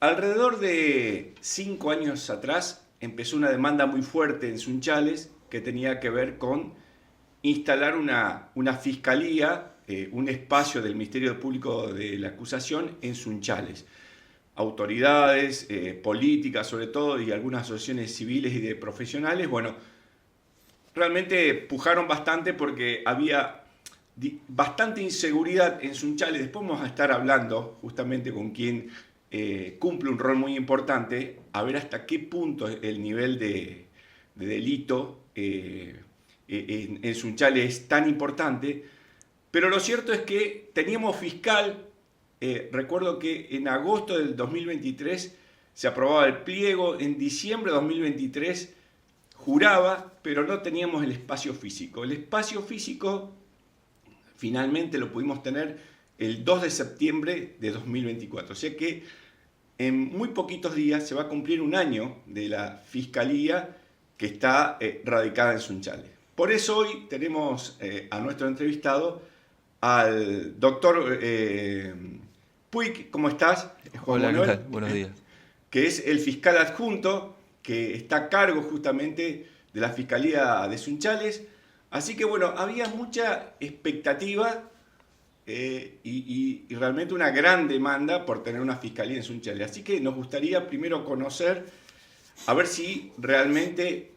Alrededor de 5 años atrás empezó una demanda muy fuerte en Sunchales que tenía que ver con instalar una fiscalía, un espacio del Ministerio Público de la Acusación en Sunchales. Autoridades, políticas sobre todo, y algunas asociaciones civiles y de profesionales, bueno, realmente pujaron bastante porque había bastante inseguridad en Sunchales. Después vamos a estar hablando justamente con quien cumple un rol muy importante, a ver hasta qué punto el nivel de delito en Sunchales es tan importante. Pero lo cierto es que teníamos fiscal, recuerdo que en agosto del 2023 se aprobaba el pliego, en diciembre de 2023 juraba, pero no teníamos el espacio físico. El espacio físico finalmente lo pudimos tener el 2 de septiembre de 2024. O sea que en muy poquitos días se va a cumplir un año de la fiscalía que está radicada en Sunchales. Por eso hoy tenemos a nuestro entrevistado, al doctor Puig. ¿Cómo estás? Juan Hola, ¿qué Manuel, tal? Buenos días. que es el fiscal adjunto que está a cargo justamente de la Fiscalía de Sunchales. Así que bueno, había mucha expectativa y realmente una gran demanda por tener una fiscalía en Sunchales. Así que nos gustaría primero conocer, a ver si realmente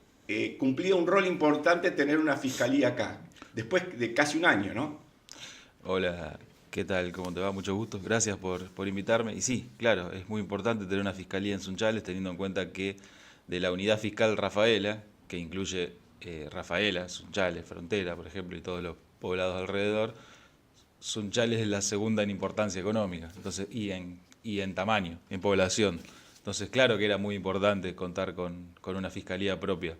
cumplía un rol importante tener una fiscalía acá, después de casi un año, ¿no? Hola, ¿qué tal? ¿Cómo te va? Mucho gusto. Gracias por invitarme. Y sí, claro, es muy importante tener una fiscalía en Sunchales, teniendo en cuenta que de la unidad fiscal Rafaela, que incluye Rafaela, Sunchales, Frontera, por ejemplo, y todos los poblados alrededor, Sunchales es la segunda en importancia económica, entonces, y en tamaño, en población. Entonces, claro que era muy importante contar con una fiscalía propia.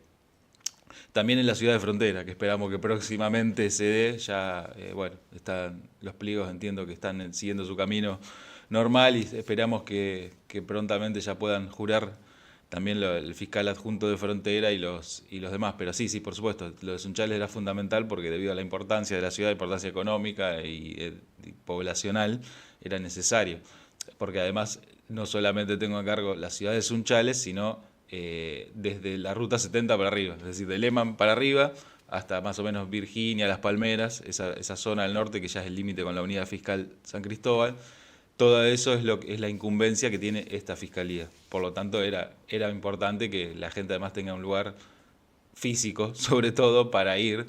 También en la ciudad de Frontera, que esperamos que próximamente se dé, ya, bueno, están los pliegos, entiendo que están siguiendo su camino normal y esperamos que prontamente ya puedan jurar también el fiscal adjunto de Frontera y los demás. Pero sí, sí, por supuesto, lo de Sunchales era fundamental porque debido a la importancia de la ciudad, importancia económica y poblacional, era necesario. Porque además no solamente tengo a cargo la ciudad de Sunchales, sino desde la ruta 70 para arriba, es decir, de Lehman para arriba hasta más o menos Virginia, Las Palmeras, esa zona del norte que ya es el límite con la unidad fiscal San Cristóbal. Todo eso es la incumbencia que tiene esta fiscalía. Por lo tanto, era importante que la gente además tenga un lugar físico, sobre todo, para ir,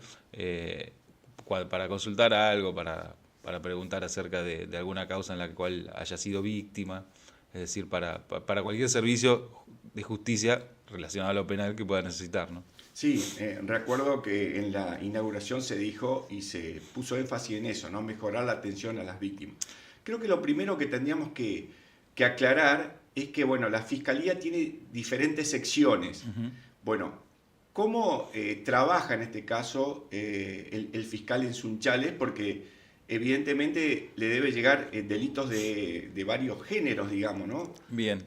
para consultar algo, para preguntar acerca de alguna causa en la cual haya sido víctima, es decir, para cualquier servicio de justicia relacionado a lo penal que pueda necesitar, ¿no? Sí, recuerdo que en la inauguración se dijo y se puso énfasis en eso, ¿no? Mejorar la atención a las víctimas. Creo que lo primero que tendríamos que aclarar es que, bueno, la Fiscalía tiene diferentes secciones. Ujú. Bueno, ¿cómo trabaja en este caso el fiscal en Sunchales? Porque evidentemente le debe llegar delitos de varios géneros, digamos, ¿no? Bien,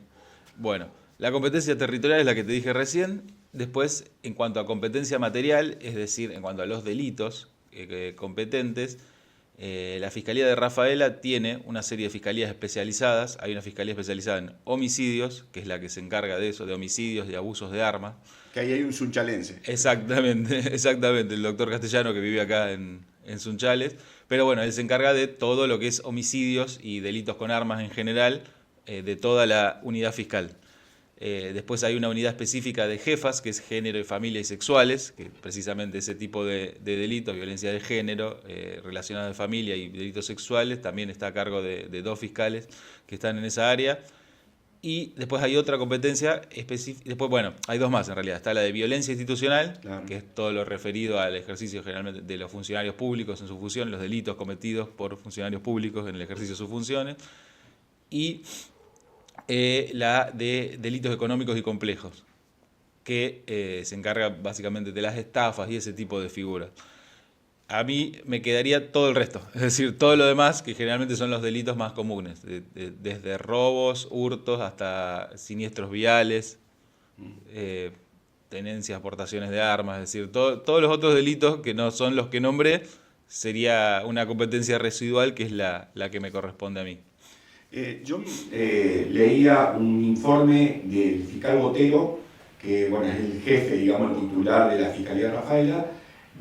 bueno, la competencia territorial es la que te dije recién. Después, en cuanto a competencia material, es decir, en cuanto a los delitos competentes, la Fiscalía de Rafaela tiene una serie de fiscalías especializadas. Hay una fiscalía especializada en homicidios, que es la que se encarga de eso, de homicidios, de abusos de armas. Que ahí hay un sunchalense. Exactamente, exactamente, el doctor Castellano que vive acá en Sunchales. Pero bueno, él se encarga de todo lo que es homicidios y delitos con armas en general, de toda la unidad fiscal. Después hay una unidad específica de jefas, que es género y familia y sexuales, que precisamente ese tipo de delitos, violencia de género, relacionada de familia y delitos sexuales, también está a cargo de dos fiscales que están en esa área. Y después hay otra competencia específica, después, bueno, hay dos más en realidad. Está la de violencia institucional, Claro. que es todo lo referido al ejercicio generalmente de los funcionarios públicos en su función, los delitos cometidos por funcionarios públicos en el ejercicio de sus funciones. Y la de delitos económicos y complejos, que se encarga básicamente de las estafas y ese tipo de figuras. A mí me quedaría todo el resto, es decir, todo lo demás, que generalmente son los delitos más comunes, desde robos, hurtos, hasta siniestros viales, eh, tenencias, aportaciones de armas, es decir, todos los otros delitos que no son los que nombré, sería una competencia residual que es la que me corresponde a mí. Yo leía un informe del fiscal Botero, que bueno, es el jefe, digamos, el titular de la Fiscalía de Rafaela,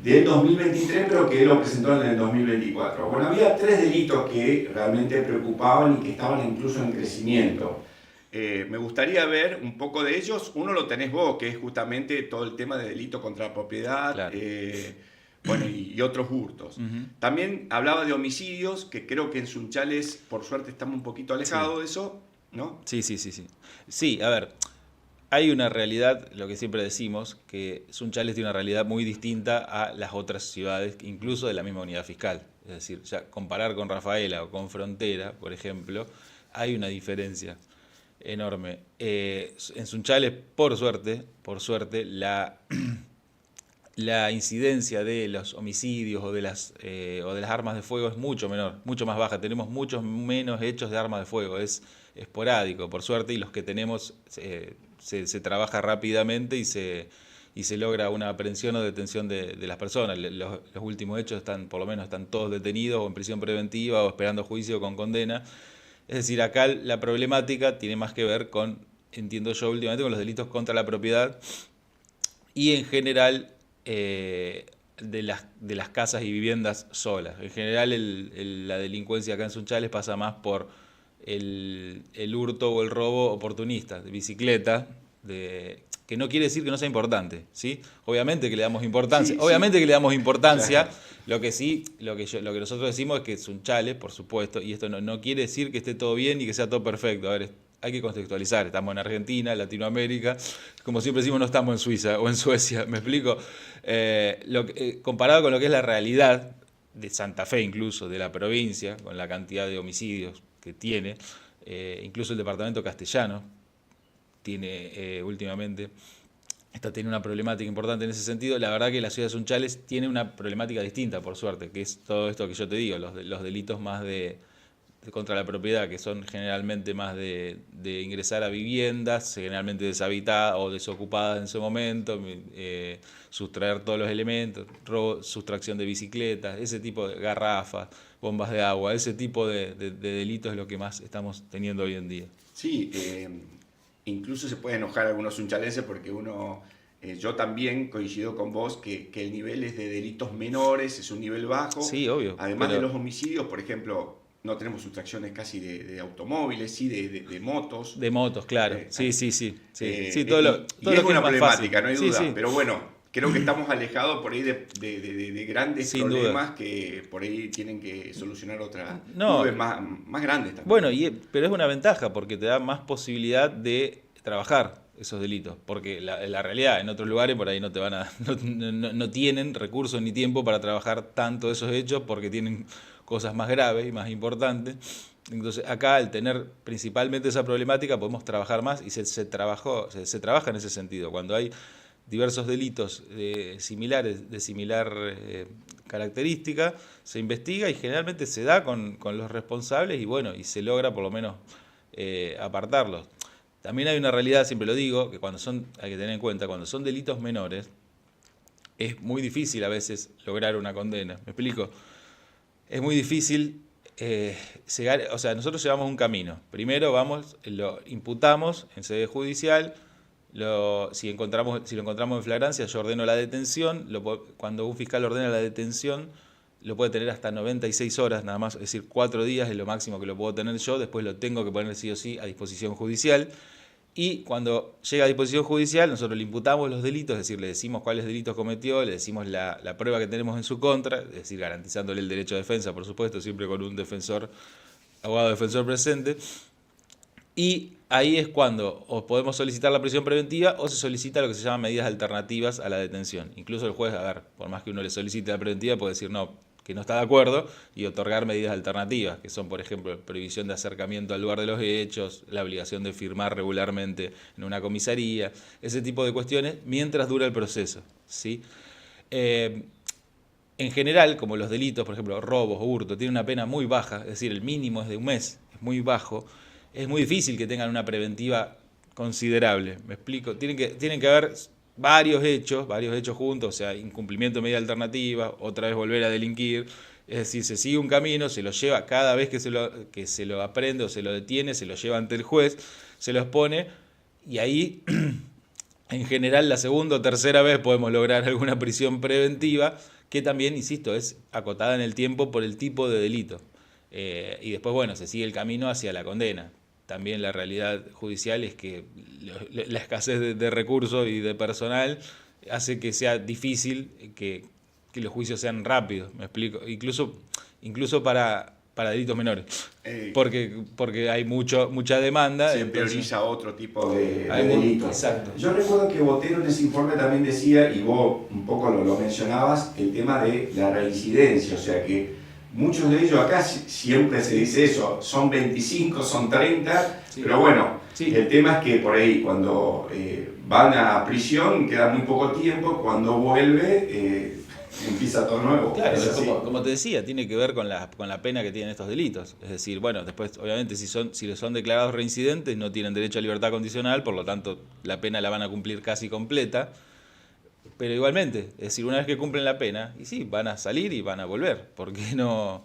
del 2023, pero que él lo presentó en el 2024. Bueno, había 3 delitos que realmente preocupaban y que estaban incluso en crecimiento. Me gustaría ver un poco de ellos. Uno lo tenés vos, que es justamente todo el tema de delito contra la propiedad, Claro. bueno, y otros hurtos. Ujú. También hablaba de homicidios, que creo que en Sunchales, por suerte, estamos un poquito Sí, alejados de eso, ¿no? sí, sí, sí, sí. Sí, a ver, hay una realidad, lo que siempre decimos, que Sunchales tiene una realidad muy distinta a las otras ciudades, incluso de la misma unidad fiscal. Es decir, ya comparar con Rafaela o con Frontera, por ejemplo, hay una diferencia enorme. En Sunchales, por suerte, la incidencia de los homicidios o de las armas de fuego es mucho menor, mucho más baja. Tenemos muchos menos hechos de armas de fuego. Es esporádico, por suerte, y los que tenemos se trabaja rápidamente y se logra una aprehensión o detención de las personas. Los últimos hechos están, por lo menos, están todos detenidos o en prisión preventiva o esperando juicio con condena. Es decir, acá la problemática tiene más que ver con, entiendo yo últimamente, con los delitos contra la propiedad y en general de las casas y viviendas solas. En general la delincuencia acá en Sunchales pasa más por el hurto o el robo oportunista de bicicleta, que no quiere decir que no sea importante, ¿sí? Obviamente que le damos importancia, Sí, sí, obviamente que le damos importancia, claro. lo que sí, lo que nosotros decimos es que Sunchales, por supuesto, y esto no quiere decir que esté todo bien y que sea todo perfecto. A ver, hay que contextualizar, estamos en Argentina, Latinoamérica, como siempre decimos, no estamos en Suiza o en Suecia, ¿me explico? Comparado con lo que es la realidad de Santa Fe incluso, de la provincia, con la cantidad de homicidios que tiene, incluso el departamento castellano tiene últimamente, está teniendo una problemática importante en ese sentido. La verdad que la ciudad de Sunchales tiene una problemática distinta, por suerte, que es todo esto que yo te digo, los delitos más contra la propiedad, que son generalmente más de ingresar a viviendas, generalmente deshabitadas o desocupadas en su momento, sustraer todos los elementos, robo, sustracción de bicicletas, ese tipo de garrafas, bombas de agua, ese tipo de delitos es lo que más estamos teniendo hoy en día. Sí, incluso se puede enojar a algunos sunchalenses porque yo también coincido con vos que el nivel es de delitos menores, es un nivel bajo. Sí, obvio, Además de pero los homicidios, por ejemplo, no tenemos sustracciones casi de automóviles, sí de motos. de motos, claro. Eh, Sí, sí, sí, sí. Sí, y todo es lo que es una más fácil. problemática, no hay Sí, duda. sí, Pero bueno, creo que estamos alejados por ahí de grandes sin duda. problemas que por ahí tienen que solucionar otras No, urbes más grandes también, bueno, ¿no? pero es una ventaja porque te da más posibilidad de trabajar esos delitos, porque la realidad en otros lugares por ahí no te van a no tienen recursos ni tiempo para trabajar tanto esos hechos porque tienen cosas más graves y más importantes. Entonces, acá al tener principalmente esa problemática podemos trabajar más y se trabaja en ese sentido. Cuando hay diversos delitos similares, de similar característica, se investiga y generalmente se da con los responsables y bueno, y se logra por lo menos apartarlos. También hay una realidad, siempre lo digo, que hay que tener en cuenta, cuando son delitos menores, es muy difícil a veces lograr una condena. ¿Me explico? Es muy difícil llegar, o sea, nosotros llevamos un camino. Primero lo imputamos en sede judicial, si lo encontramos en flagrancia, yo ordeno la detención. Cuando un fiscal ordena la detención, lo puede tener hasta 96 horas nada más, es decir, 4 días es lo máximo que lo puedo tener yo, después lo tengo que poner sí o sí a disposición judicial. Y cuando llega a disposición judicial, nosotros le imputamos los delitos, es decir, le decimos cuáles delitos cometió, le decimos la prueba que tenemos en su contra, es decir, garantizándole el derecho a defensa, por supuesto, siempre con un abogado defensor presente. Y ahí es cuando o podemos solicitar la prisión preventiva o se solicita lo que se llama medidas alternativas a la detención. Incluso el juez, a ver, por más que uno le solicite la preventiva, puede decir no, que no está de acuerdo y otorgar medidas alternativas, que son, por ejemplo, prohibición de acercamiento al lugar de los hechos, la obligación de firmar regularmente en una comisaría, ese tipo de cuestiones, mientras dura el proceso, ¿sí? En general, como los delitos, por ejemplo, robos o hurto, tienen una pena muy baja, es decir, el mínimo es de un mes, es muy bajo, es muy difícil que tengan una preventiva considerable. ¿Me explico? Tienen que haber varios hechos juntos, o sea, incumplimiento de medida alternativa, otra vez volver a delinquir, Es decir, se sigue un camino, se lo lleva cada vez que se lo aprende o se lo detiene, se lo lleva ante el juez, se lo expone y ahí, en general, la segunda o tercera vez podemos lograr alguna prisión preventiva que también, insisto, es acotada en el tiempo por el tipo de delito. Y después, bueno, se sigue el camino hacia la condena. También la realidad judicial es que la escasez de recursos y de personal hace que sea difícil que los juicios sean rápidos, me explico, incluso para delitos menores, porque hay mucha demanda. Se entonces prioriza otro tipo de delitos. Exacto. Yo recuerdo que Botero en ese informe también decía, y vos un poco lo mencionabas, el tema de la reincidencia, o sea que muchos de ellos acá siempre se dice eso, son 25, son 30, sí. Pero bueno, sí. El tema es que por ahí cuando van a prisión queda muy poco tiempo, cuando vuelve empieza todo nuevo. Claro, como te decía, tiene que ver con la pena que tienen estos delitos. Es decir, bueno, después obviamente si son declarados reincidentes no tienen derecho a libertad condicional, por lo tanto la pena la van a cumplir casi completa. Pero igualmente, es decir, una vez que cumplen la pena, y sí, van a salir y van a volver, porque no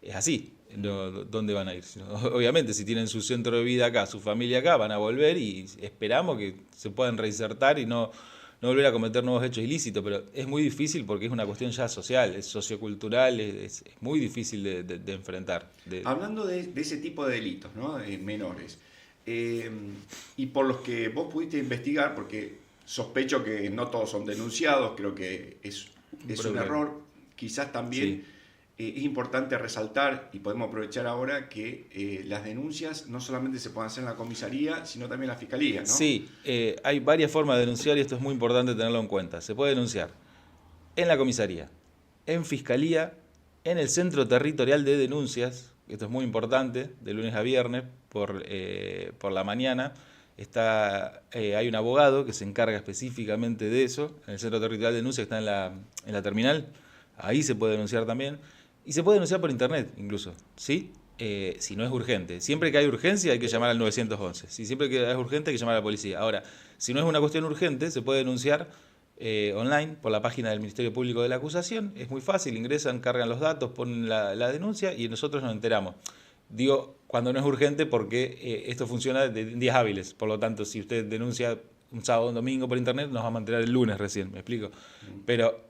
es así. No, ¿dónde van a ir? Obviamente, si tienen su centro de vida acá, su familia acá, van a volver y esperamos que se puedan reinsertar y no volver a cometer nuevos hechos ilícitos, pero es muy difícil porque es una cuestión ya social, es sociocultural, es muy difícil de enfrentar. Hablando de ese tipo de delitos, ¿no? Menores, y por los que vos pudiste investigar, porque sospecho que no todos son denunciados, creo que es un error, quizás también... Sí. Es importante resaltar, y podemos aprovechar ahora, que las denuncias no solamente se pueden hacer en la comisaría, sino también en la fiscalía, ¿no? Sí, hay varias formas de denunciar y esto es muy importante tenerlo en cuenta. Se puede denunciar en la comisaría, en fiscalía, en el centro territorial de denuncias, esto es muy importante, de lunes a viernes por la mañana. Hay un abogado que se encarga específicamente de eso, en el centro territorial de denuncias que está en la terminal, ahí se puede denunciar también. Y se puede denunciar por internet incluso, ¿sí? Si no es urgente. Siempre que hay urgencia hay que llamar al 911. ¿Sí? Siempre que es urgente hay que llamar a la policía. Ahora, si no es una cuestión urgente, se puede denunciar online por la página del Ministerio Público de la Acusación. Es muy fácil, ingresan, cargan los datos, ponen la denuncia y nosotros nos enteramos. Digo, cuando no es urgente porque esto funciona de días hábiles. Por lo tanto, si usted denuncia un sábado o un domingo por internet, nos va a mantener el lunes recién, ¿me explico? Pero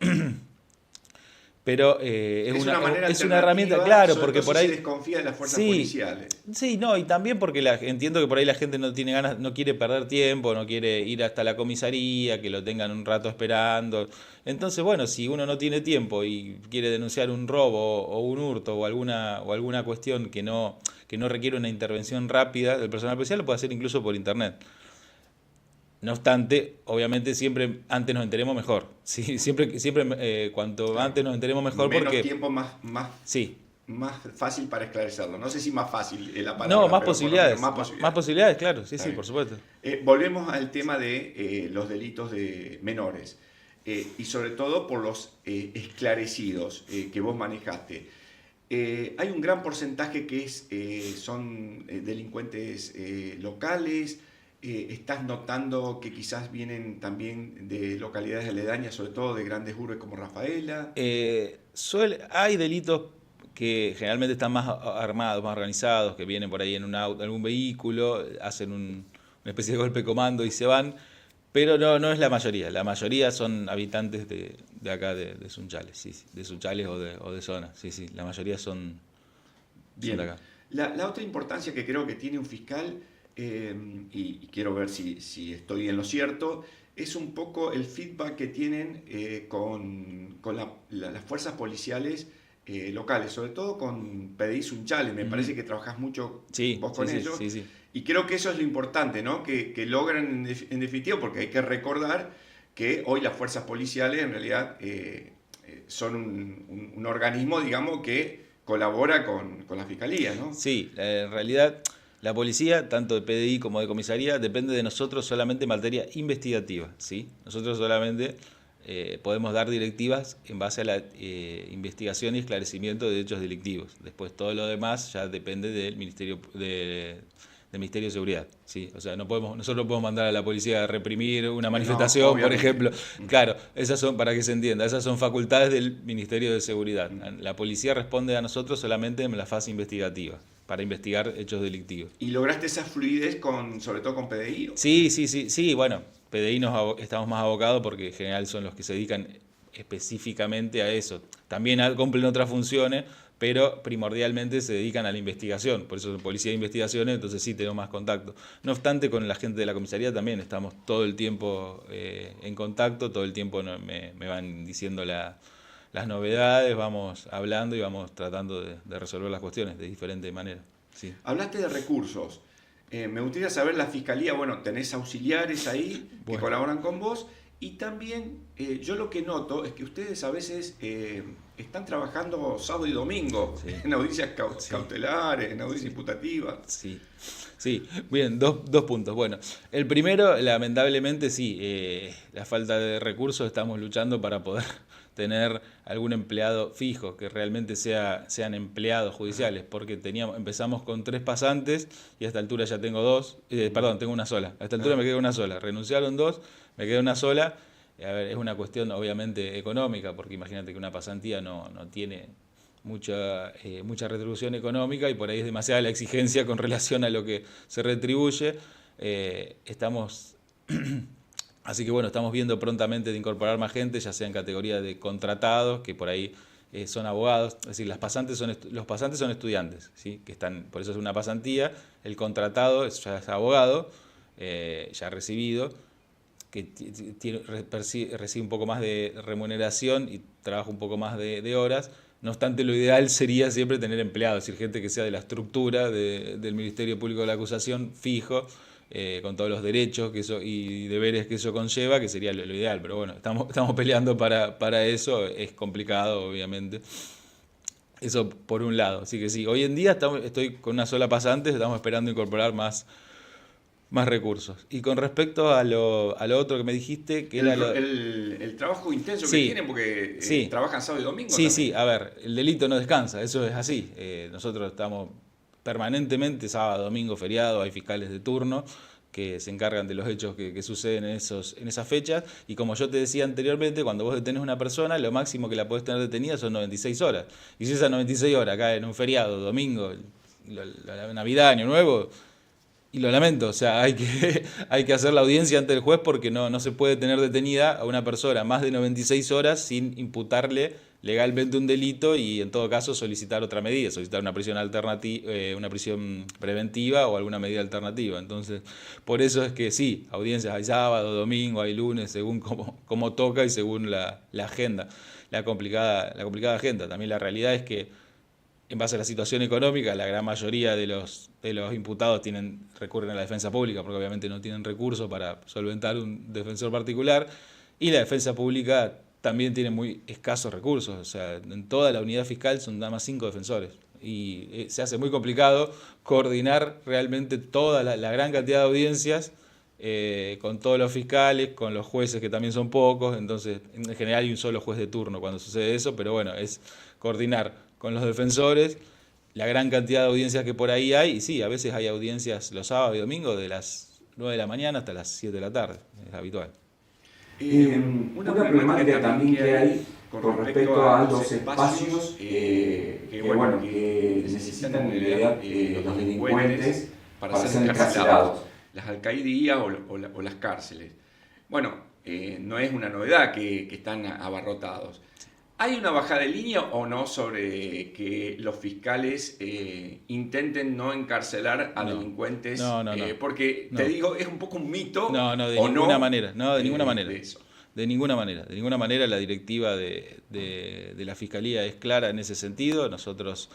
es una herramienta, claro, porque por ahí se desconfía de las fuerzas policiales. Sí, no, y también porque entiendo que por ahí la gente no tiene ganas, no quiere perder tiempo, no quiere ir hasta la comisaría, que lo tengan un rato esperando. Entonces, bueno, si uno no tiene tiempo y quiere denunciar un robo o un hurto o alguna cuestión que no requiere una intervención rápida del personal policial, lo puede hacer incluso por internet. No obstante, obviamente siempre antes nos enteremos mejor. Sí, siempre cuanto claro. Antes nos enteremos mejor menos porque... tiempo más fácil para esclarecerlo. No sé si más fácil es la palabra. No, más posibilidades. Más posibilidades, claro. Sí, por supuesto. Volvemos al tema de los delitos de menores. Y sobre todo por los esclarecidos que vos manejaste. Hay un gran porcentaje que son delincuentes locales. ¿Estás notando que quizás vienen también de localidades aledañas, sobre todo de grandes urbes como Rafaela? Hay delitos que generalmente están más armados, más organizados, que vienen por ahí en algún vehículo, hacen una especie de golpe comando y se van, pero no es la mayoría. La mayoría son habitantes de acá, de Sunchales, sí, de Sunchales o de zona. Sí, la mayoría son de acá. La otra importancia que creo que tiene un fiscal... y quiero ver si estoy en lo cierto, es un poco el feedback que tienen con las fuerzas policiales locales, sobre todo con PDI Sunchales. Me parece que trabajás mucho vos con ellos. Sí. Y creo que eso es lo importante, ¿no? Que logran en definitiva, porque hay que recordar que hoy las fuerzas policiales en realidad son un organismo, digamos, que colabora con la fiscalía, ¿no? Sí, en realidad... La policía, tanto de PDI como de comisaría, depende de nosotros solamente en materia investigativa, ¿sí? Nosotros solamente podemos dar directivas en base a la investigación y esclarecimiento de hechos delictivos. Después todo lo demás ya depende del Ministerio del del Ministerio de Seguridad, ¿sí? O sea, nosotros no podemos mandar a la policía a reprimir una manifestación, por obviamente. ejemplo. Claro, esas son, para que se entienda, esas son facultades del Ministerio de Seguridad. La policía responde a nosotros solamente en la fase investigativa, para investigar hechos delictivos. ¿Y lograste esa fluidez sobre todo con PDI? Sí, bueno, PDI estamos más abocados porque en general son los que se dedican específicamente a eso. También cumplen otras funciones, pero primordialmente se dedican a la investigación, por eso son policía de investigaciones, entonces sí tenemos más contacto. No obstante, con la gente de la comisaría también estamos todo el tiempo en contacto, todo el tiempo me van diciendo las novedades, vamos hablando y vamos tratando de resolver las cuestiones de diferente manera. Sí. Hablaste de recursos. Me gustaría saber, la Fiscalía, bueno, tenés auxiliares ahí que colaboran con vos, y también yo lo que noto es que ustedes a veces están trabajando sábado y domingo, Sí. en audiencias cautelares, en audiencias imputativas. Sí, bien, dos puntos. Bueno, el primero, lamentablemente sí, la falta de recursos, estamos luchando para poder tener algún empleado fijo, que realmente sean empleados judiciales, porque empezamos con 3 pasantes y a esta altura ya tengo 2, tengo una sola, a esta altura me queda una sola, renunciaron 2, me queda una sola. A ver, es una cuestión obviamente económica, porque imagínate que una pasantía no tiene mucha retribución económica y por ahí es demasiada la exigencia con relación a lo que se retribuye. Así que bueno, estamos viendo prontamente de incorporar más gente, ya sea en categoría de contratados, que por ahí son abogados, es decir, los pasantes son estudiantes, ¿sí? Que están, por eso es una pasantía. El contratado ya es abogado, ya recibido, que recibe un poco más de remuneración y trabaja un poco más de horas. No obstante, lo ideal sería siempre tener empleados, es decir, gente que sea de la estructura del Ministerio Público de la Acusación, fijo, con todos los derechos y deberes que eso conlleva, que sería lo ideal. Pero bueno, estamos peleando para eso, es complicado, obviamente. Eso por un lado. Así que sí, hoy en día estoy con una sola pasante, estamos esperando incorporar más recursos. Y con respecto a lo otro que me dijiste, que el trabajo intenso que tienen, porque trabajan sábado y domingo también. Sí, a ver, el delito no descansa, eso es así. Nosotros estamos permanentemente, sábado, domingo, feriado, hay fiscales de turno que se encargan de los hechos que suceden en esas fechas, y como yo te decía anteriormente, cuando vos detenés a una persona, lo máximo que la podés tener detenida son 96 horas. Y si esas 96 horas caen en un feriado, domingo, la Navidad, Año Nuevo, y lo lamento, o sea, hay que hacer la audiencia ante el juez, porque no se puede tener detenida a una persona más de 96 horas sin imputarle legalmente un delito, y en todo caso solicitar otra medida, solicitar una prisión alternativa, una prisión preventiva o alguna medida alternativa. Entonces, por eso es que sí, audiencias hay sábado, domingo, hay lunes, según cómo toca y según la agenda, la complicada agenda. También la realidad es que, en base a la situación económica, la gran mayoría de los imputados recurren a la defensa pública, porque obviamente no tienen recursos para solventar un defensor particular, y la defensa pública también tiene muy escasos recursos. O sea, en toda la unidad fiscal son nada más 5 defensores, y se hace muy complicado coordinar realmente toda la gran cantidad de audiencias con todos los fiscales, con los jueces, que también son pocos. Entonces, en general hay un solo juez de turno cuando sucede eso, pero bueno, es coordinar con los defensores la gran cantidad de audiencias que por ahí hay. Y sí, a veces hay audiencias los sábados y domingos de las 9 de la mañana hasta las 7 de la tarde, es habitual. Una problemática también que hay con respecto a los espacios que necesitan movilidad los delincuentes para ser encarcelados, las alcaidías o las cárceles. Bueno, no es una novedad que están abarrotados. ¿Hay una bajada de línea o no sobre que los fiscales intenten no encarcelar a delincuentes? No. Porque te digo, es un poco un mito. De ninguna manera. De ninguna manera. De eso. De ninguna manera la directiva de la Fiscalía es clara en ese sentido. Nosotros,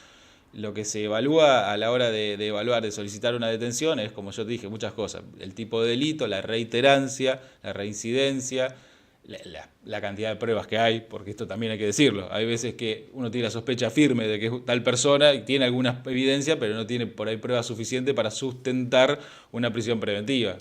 lo que se evalúa a la hora de evaluar, de solicitar una detención, es, como yo te dije, muchas cosas. El tipo de delito, la reiterancia, la reincidencia, la cantidad de pruebas que hay, porque esto también hay que decirlo. Hay veces que uno tiene la sospecha firme de que es tal persona y tiene alguna evidencia, pero no tiene por ahí pruebas suficientes para sustentar una prisión preventiva.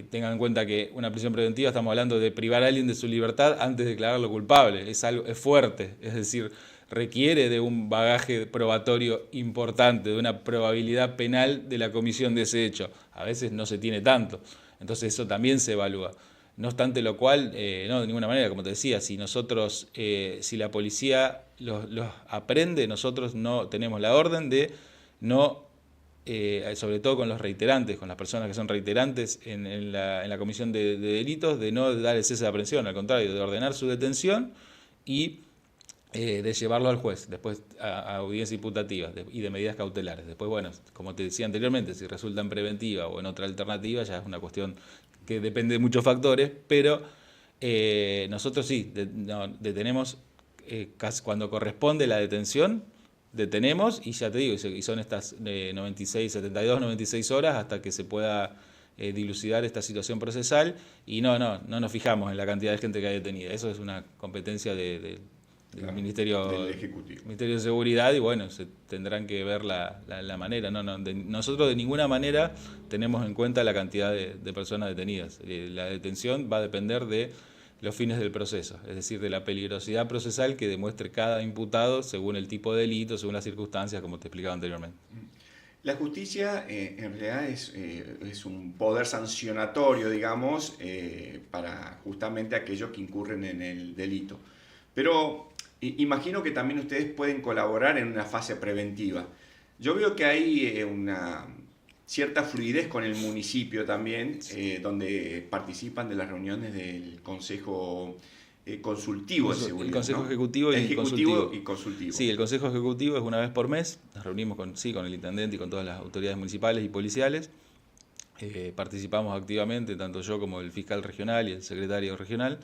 Tengan en cuenta que una prisión preventiva, estamos hablando de privar a alguien de su libertad antes de declararlo culpable. Es fuerte, es decir, requiere de un bagaje probatorio importante, de una probabilidad penal de la comisión de ese hecho. A veces no se tiene tanto, entonces eso también se evalúa. No obstante lo cual, no, de ninguna manera, como te decía, si nosotros, si la policía los aprende, nosotros no tenemos la orden de no, sobre todo con los reiterantes, con las personas que son reiterantes en la comisión de delitos, de no dar el cese de aprehensión, al contrario, de ordenar su detención y de llevarlo al juez, después a audiencia imputativa y de medidas cautelares. Después, bueno, como te decía anteriormente, si resulta en preventiva o en otra alternativa, ya es una cuestión que depende de muchos factores, pero nosotros sí, detenemos cuando corresponde la detención, detenemos y ya te digo, y son estas 72, 96 horas hasta que se pueda dilucidar esta situación procesal y no nos fijamos en la cantidad de gente que hay detenida. Eso es una competencia del Ministerio, del Ejecutivo. Ministerio de Seguridad y bueno, se tendrán que ver la manera. Nosotros de ninguna manera tenemos en cuenta la cantidad de personas detenidas. La detención va a depender de los fines del proceso, es decir, de la peligrosidad procesal que demuestre cada imputado según el tipo de delito, según las circunstancias, como te explicaba anteriormente. La justicia en realidad es un poder sancionatorio, digamos, para justamente aquellos que incurren en el delito. Pero imagino que también ustedes pueden colaborar en una fase preventiva. Yo veo que hay una cierta fluidez con el municipio también, donde participan de las reuniones del Consejo Consultivo de Seguridad. El Consejo, ¿no? Ejecutivo y Consultivo. Sí, el Consejo Ejecutivo es una vez por mes, nos reunimos con el Intendente y con todas las autoridades municipales y policiales. Participamos activamente, tanto yo como el fiscal regional y el secretario regional,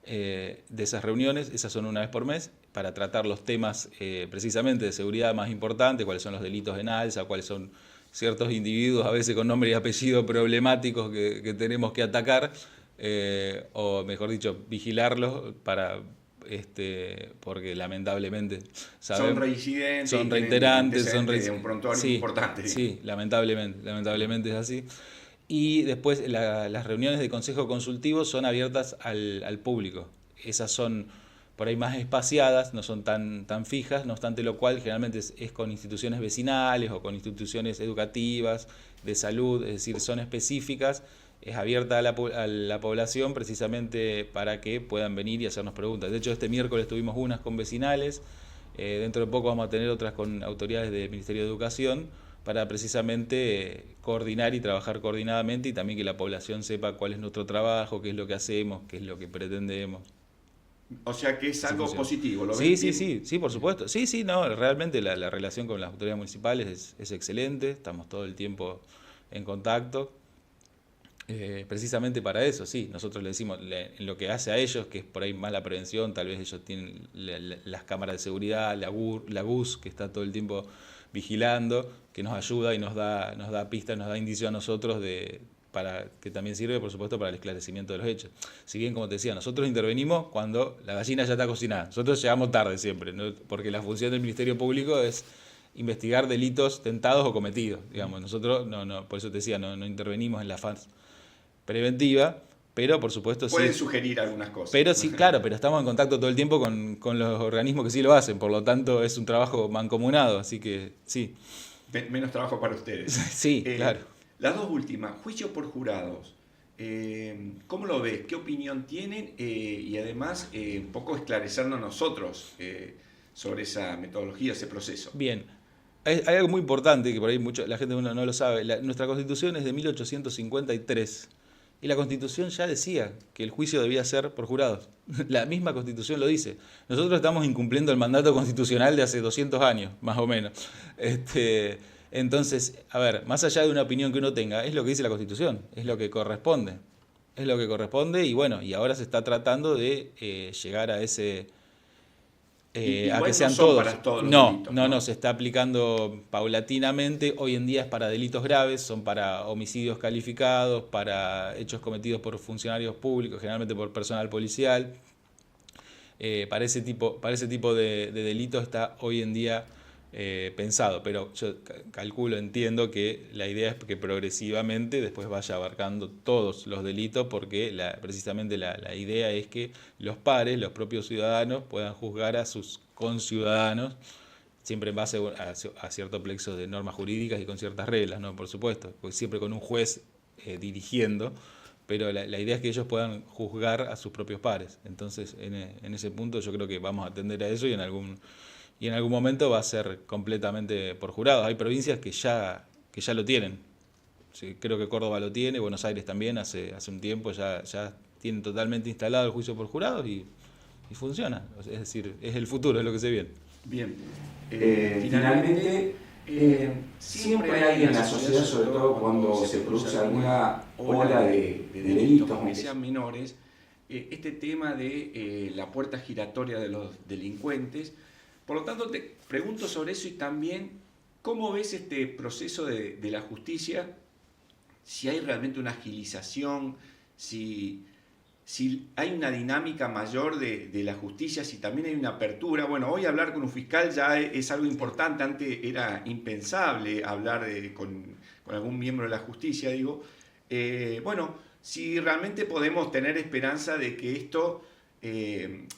de esas reuniones. Esas son una vez por mes, para tratar los temas precisamente de seguridad más importantes, cuáles son los delitos en alza, cuáles son ciertos individuos, a veces con nombre y apellido problemáticos que tenemos que atacar, o mejor dicho, vigilarlos porque lamentablemente son reincidentes, son reiterantes, de un prontuario importante. Sí, lamentablemente es así. Y después las reuniones de consejo consultivo son abiertas al público. Esas son por ahí más espaciadas, no son tan fijas, no obstante lo cual generalmente es con instituciones vecinales o con instituciones educativas, de salud, es decir, son específicas, es abierta a la población precisamente para que puedan venir y hacernos preguntas. De hecho, este miércoles tuvimos unas con vecinales, dentro de poco vamos a tener otras con autoridades del Ministerio de Educación, para precisamente coordinar y trabajar coordinadamente y también que la población sepa cuál es nuestro trabajo, qué es lo que hacemos, qué es lo que pretendemos. O sea que es algo positivo, ¿lo ves? Sí, por supuesto. Sí, no, realmente la relación con las autoridades municipales es excelente, estamos todo el tiempo en contacto. Precisamente para eso, sí, nosotros le decimos en lo que hace a ellos, que es por ahí más la prevención, tal vez ellos tienen las cámaras de seguridad, la GUS, que está todo el tiempo vigilando, que nos ayuda y nos da pistas, nos da indicio a nosotros para que también sirve, por supuesto, para el esclarecimiento de los hechos. Si bien, como te decía, nosotros intervenimos cuando la gallina ya está cocinada. Nosotros llegamos tarde siempre, ¿no? Porque la función del Ministerio Público es investigar delitos tentados o cometidos. Digamos, nosotros, por eso te decía, no intervenimos en la fase preventiva, pero por supuesto pueden sugerir algunas cosas. Pero sí, claro, pero estamos en contacto todo el tiempo con los organismos que sí lo hacen, por lo tanto es un trabajo mancomunado, así que sí. Menos trabajo para ustedes. Sí, claro. Las dos últimas, juicio por jurados. ¿Cómo lo ves? ¿Qué opinión tienen? Y además, un poco esclarecernos nosotros sobre esa metodología, ese proceso. Bien. Hay algo muy importante que por ahí la gente no lo sabe. Nuestra Constitución es de 1853 y la Constitución ya decía que el juicio debía ser por jurados. La misma Constitución lo dice. Nosotros estamos incumpliendo el mandato constitucional de hace 200 años, más o menos. Entonces, a ver, más allá de una opinión que uno tenga, es lo que dice la Constitución, es lo que corresponde. Es lo que corresponde y bueno, y ahora se está tratando de llegar a ese... a que sean todos. No, se está aplicando paulatinamente. Hoy en día es para delitos graves, son para homicidios calificados, para hechos cometidos por funcionarios públicos, generalmente por personal policial. Para ese tipo de delitos está hoy en día pensado, pero yo calculo, entiendo que la idea es que progresivamente después vaya abarcando todos los delitos, porque precisamente la idea es que los pares, los propios ciudadanos, puedan juzgar a sus conciudadanos, siempre en base a cierto plexo de normas jurídicas y con ciertas reglas, ¿no? Por supuesto, pues siempre con un juez dirigiendo, pero la idea es que ellos puedan juzgar a sus propios pares. Entonces, en ese punto yo creo que vamos a atender a eso y en algún momento va a ser completamente por jurados. Hay provincias que ya lo tienen. Sí, creo que Córdoba lo tiene, Buenos Aires también, hace un tiempo ya tienen totalmente instalado el juicio por jurados y funciona. Es decir, es el futuro, es lo que se viene. Bien. Finalmente, siempre hay en la sociedad, sobre todo cuando se produce alguna ola de delitos, aunque sean menores, este tema de la puerta giratoria de los delincuentes. Por lo tanto, te pregunto sobre eso y también cómo ves este proceso de la justicia, si hay realmente una agilización, si hay una dinámica mayor de la justicia, si también hay una apertura. Bueno, hoy hablar con un fiscal ya es algo importante, antes era impensable hablar con algún miembro de la justicia, digo. Bueno, si realmente podemos tener esperanza de que esto,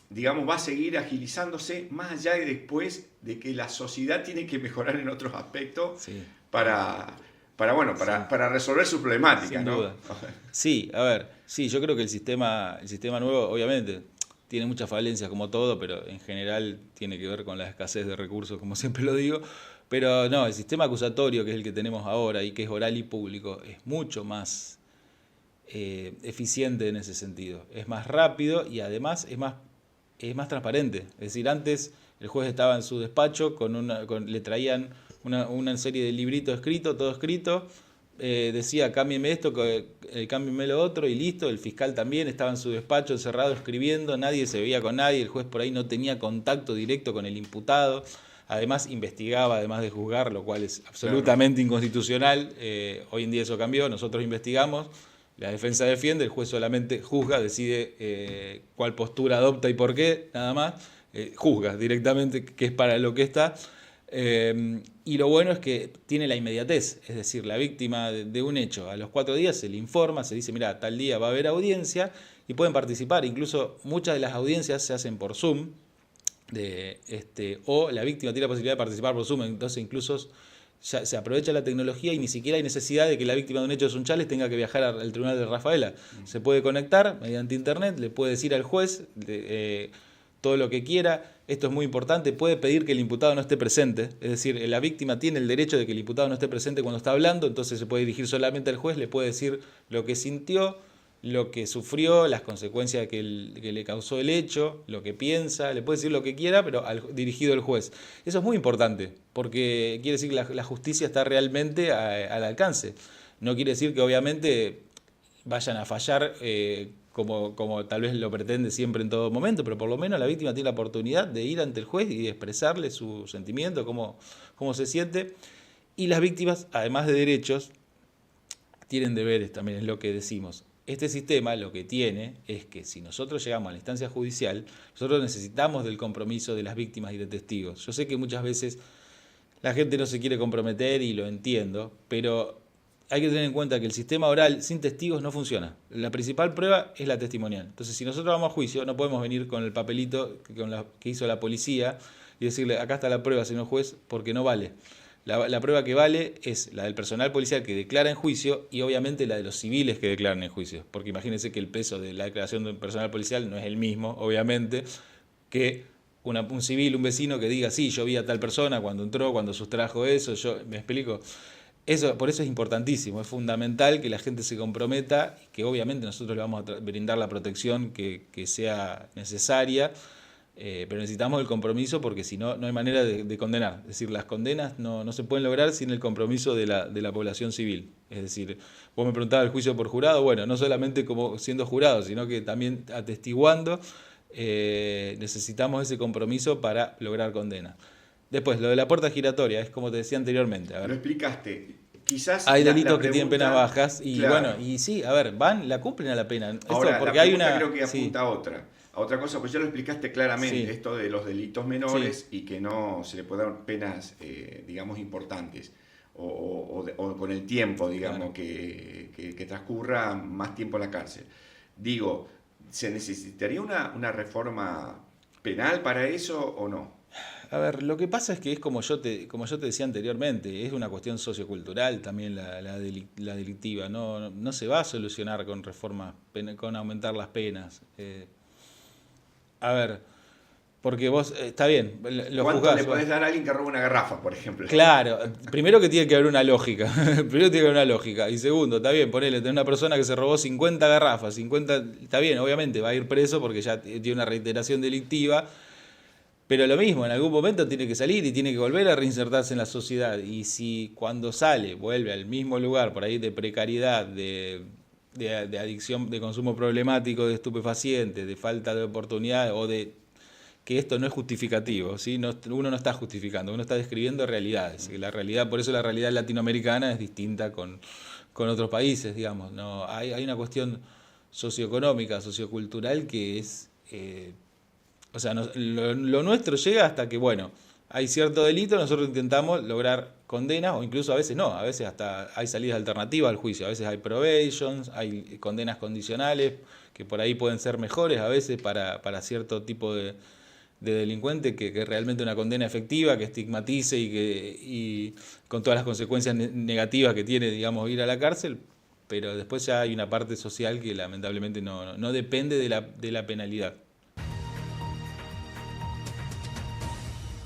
digamos, va a seguir agilizándose, más allá de después de que la sociedad tiene que mejorar en otros aspectos, sí, para resolver su problemática, sin ¿no? Duda. Sí, a ver, sí, yo creo que el sistema nuevo, obviamente, tiene muchas falencias como todo, pero en general tiene que ver con la escasez de recursos, como siempre lo digo. Pero no, el sistema acusatorio, que es el que tenemos ahora y que es oral y público, es mucho más eficiente en ese sentido. Es más rápido y además es más transparente. Es decir, antes el juez estaba en su despacho, le traían una serie de libritos escritos, todo escrito, decía cámbieme esto, cámbieme lo otro y listo. El fiscal también estaba en su despacho encerrado escribiendo, nadie se veía con nadie, el juez por ahí no tenía contacto directo con el imputado, además investigaba además de juzgar, lo cual es absolutamente inconstitucional. Hoy en día eso cambió, nosotros investigamos, la defensa defiende, el juez solamente juzga, decide cuál postura adopta y por qué, nada más, juzga directamente, que es para lo que está. Y lo bueno es que tiene la inmediatez, es decir, la víctima de un hecho, a los 4 días se le informa, se dice, mira, tal día va a haber audiencia y pueden participar. Incluso muchas de las audiencias se hacen por Zoom, o la víctima tiene la posibilidad de participar por Zoom, entonces incluso ya se aprovecha la tecnología y ni siquiera hay necesidad de que la víctima de un hecho de Sunchales tenga que viajar al tribunal de Rafaela. Se puede conectar mediante internet, le puede decir al juez todo lo que quiera. Esto es muy importante, puede pedir que el imputado no esté presente, es decir, la víctima tiene el derecho de que el imputado no esté presente cuando está hablando, entonces se puede dirigir solamente al juez, le puede decir lo que sintió, lo que sufrió, las consecuencias que le causó el hecho, lo que piensa, le puede decir lo que quiera, pero dirigido al juez. Eso es muy importante, porque quiere decir que la justicia está realmente al alcance. No quiere decir que obviamente vayan a fallar como tal vez lo pretende siempre en todo momento, pero por lo menos la víctima tiene la oportunidad de ir ante el juez y de expresarle su sentimiento, cómo se siente. Y las víctimas, además de derechos, tienen deberes también, es lo que decimos. Este sistema lo que tiene es que si nosotros llegamos a la instancia judicial, nosotros necesitamos del compromiso de las víctimas y de testigos. Yo sé que muchas veces la gente no se quiere comprometer y lo entiendo, pero hay que tener en cuenta que el sistema oral sin testigos no funciona. La principal prueba es la testimonial. Entonces, si nosotros vamos a juicio, no podemos venir con el papelito que hizo la policía y decirle, acá está la prueba, señor juez, porque no vale. La prueba que vale es la del personal policial que declara en juicio y obviamente la de los civiles que declaran en juicio. Porque imagínense que el peso de la declaración de un personal policial no es el mismo, obviamente, que un civil, un vecino que diga, sí, yo vi a tal persona cuando entró, cuando sustrajo eso, ¿me explico? Por eso es importantísimo, es fundamental que la gente se comprometa y que obviamente nosotros le vamos a brindar la protección que sea necesaria, pero necesitamos el compromiso porque si no, no hay manera de condenar. Es decir, las condenas no se pueden lograr sin el compromiso de la población civil. Es decir, vos me preguntabas el juicio por jurado, bueno, no solamente como siendo jurado, sino que también atestiguando, necesitamos ese compromiso para lograr condena. Después, lo de la puerta giratoria, es como te decía anteriormente. A ver, lo explicaste. Quizás hay delitos que tienen penas bajas y claro. Bueno, y sí, a ver, la cumplen a la pena. Ahora, porque la hay pregunta creo que apunta a otra. a otra cosa, pues ya lo explicaste claramente, Sí, esto de los delitos sí, menores y que no se le puede dar penas, digamos, importantes, o con el tiempo, claro. digamos, que transcurra más tiempo en la cárcel. Digo, ¿se necesitaría una reforma penal para eso o no? A ver, lo que pasa es que es como yo te decía anteriormente, es una cuestión sociocultural también la delictiva. No se va a solucionar con reformas, con aumentar las penas. A ver, porque vos, está bien, lo ¿Cuánto le juzgás. podés dar a alguien que roba una garrafa, por ejemplo? Claro, primero que tiene que haber una lógica. Primero tiene que haber una lógica. Y segundo, está bien, ponele, tener una persona que se robó 50 garrafas, 50, está bien, obviamente va a ir preso porque ya tiene una reiteración delictiva. Pero lo mismo, en algún momento tiene que salir y tiene que volver a reinsertarse en la sociedad. Y si cuando sale vuelve al mismo lugar, por ahí de precariedad, de adicción, de consumo problemático de estupefacientes, de falta de oportunidad o de que esto no es justificativo, ¿sí? Uno no está justificando, uno está describiendo realidades. Y la realidad, por eso la realidad latinoamericana es distinta con otros países, digamos. No, hay una cuestión socioeconómica, sociocultural que es o sea, lo nuestro llega hasta que, bueno, hay cierto delito, nosotros intentamos lograr condenas, o incluso a veces no, a veces hasta hay salidas alternativas al juicio, a veces hay probations, hay condenas condicionales, que por ahí pueden ser mejores a veces para cierto tipo de delincuente que realmente una condena efectiva, que estigmatice y con todas las consecuencias negativas que tiene, digamos, ir a la cárcel, pero después ya hay una parte social que lamentablemente no depende de la penalidad.